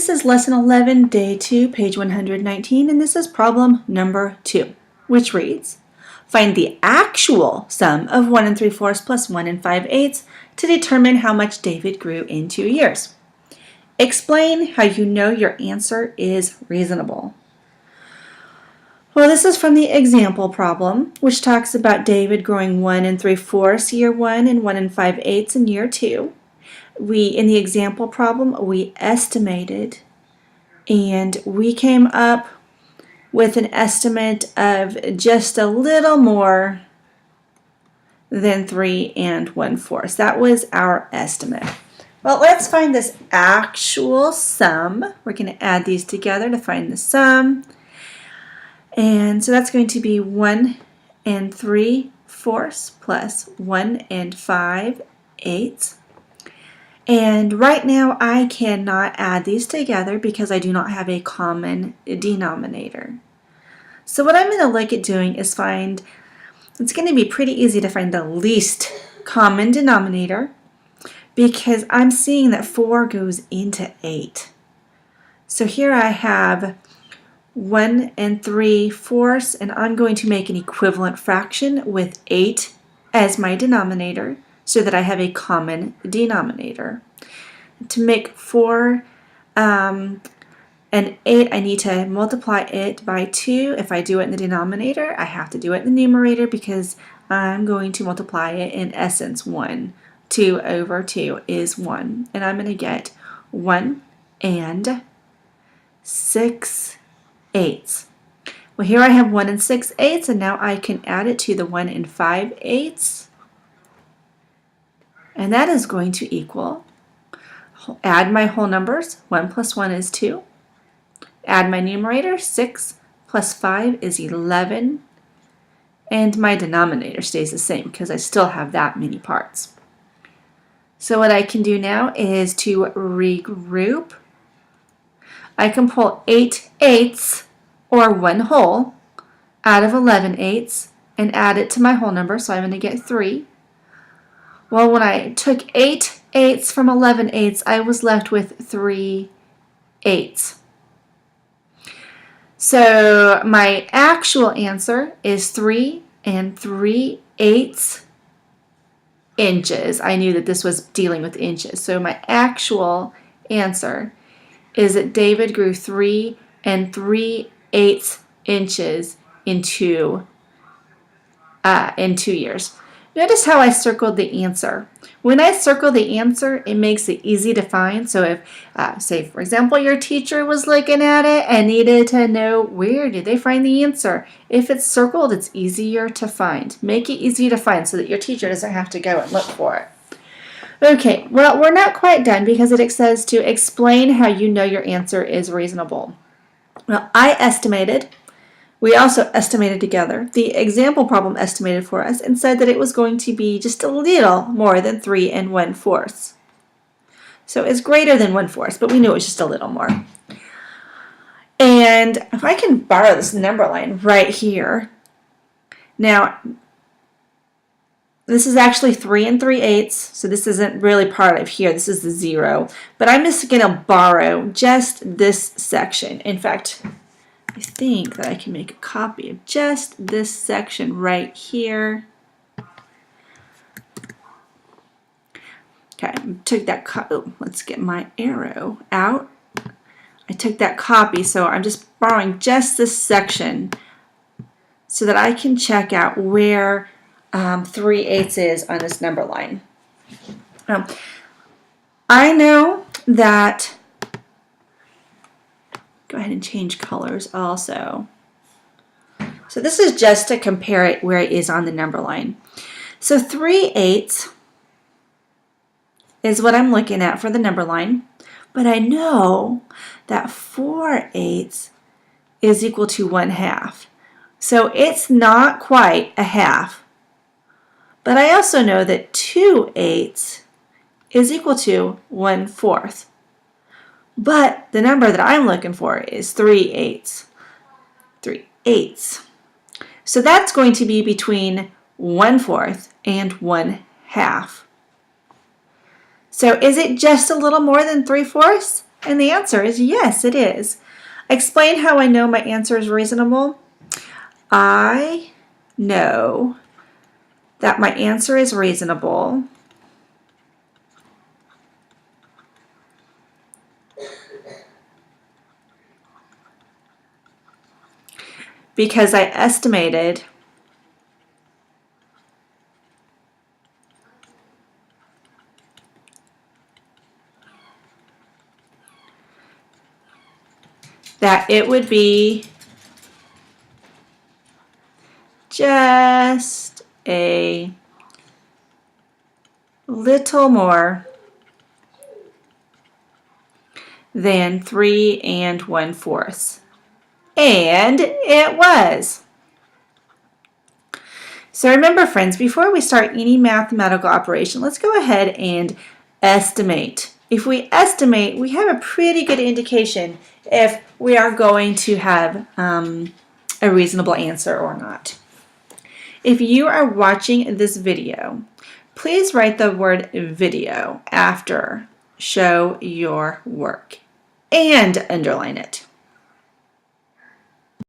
This is lesson 11, day 2, page 119, and this is problem number 2, which reads, find the actual sum of 1 3/4 plus 1 5/8 to determine how much David grew in 2 years. Explain how you know your answer is reasonable. Well, this is from the example problem, which talks about David growing 1 3/4 year 1 and 1 5/8 in year 2. In the example problem, we estimated and we came up with an estimate of just a little more than 3 1/4. That was our estimate. Well, let's find this actual sum. We're going to add these together to find the sum. And so that's going to be 1 3/4 plus 1 5/8. And right now I cannot add these together because I do not have a common denominator. So what I'm going to look at doing is it's going to be pretty easy to find the least common denominator because I'm seeing that 4 goes into 8. So here I have 1 3/4, and I'm going to make an equivalent fraction with 8 as my denominator, so that I have a common denominator. To make 4 and 8, I need to multiply it by 2. If I do it in the denominator, I have to do it in the numerator because I'm going to multiply it in essence 1. 2 over 2 is 1. And I'm going to get 1 6/8. Well, here I have 1 6/8, and now I can add it to the 1 5/8. And that is going to equal, add my whole numbers, 1 plus 1 is 2. Add my numerator, 6 plus 5 is 11. And my denominator stays the same because I still have that many parts. So what I can do now is to regroup. I can pull 8 eighths, or 1 whole, out of 11 eighths and add it to my whole number, so I'm going to get 3. Well, when I took 8 eighths from 11 eighths, I was left with 3 eighths. So my actual answer is 3 3/8 inches. I knew that this was dealing with inches. So my actual answer is that David grew 3 3/8 inches in 2 years. Notice how I circled the answer. When I circle the answer, it makes it easy to find. So if, say, for example, your teacher was looking at it and needed to know where did they find the answer, if it's circled, it's easier to find. Make it easy to find so that your teacher doesn't have to go and look for it. Okay, well, we're not quite done because it says to explain how you know your answer is reasonable. Well, I estimated. We also estimated together. The example problem estimated for us and said that it was going to be just a little more than 3 1/4. So it's greater than 1/4, but we knew it was just a little more. And if I can borrow this number line right here. Now, this is actually 3 3/8, so this isn't really part of here. This is the 0. But I'm just going to borrow just this section. In fact, I think that I can make a copy of just this section right here. Okay, took that let's get my arrow out. I took that copy, so I'm just borrowing just this section so that I can check out where 3/8 is on this number line. I know that. Go ahead and change colors also. So this is just to compare it where it is on the number line. So 3/8 is what I'm looking at for the number line, but I know that 4/8 is equal to 1/2. So it's not quite a half. But I also know that 2/8 is equal to 1/4. But the number that I'm looking for is 3/8. 3/8. So that's going to be between 1/4 and 1/2. So is it just a little more than 3/4? And the answer is yes, it is. Explain how I know my answer is reasonable. I know that my answer is reasonable because I estimated that it would be just a little more than 3 1/4. And it was. So remember, friends, before we start any mathematical operation, let's go ahead and estimate. If we estimate, we have a pretty good indication if we are going to have a reasonable answer or not. If you are watching this video, please write the word video after show your work and underline it.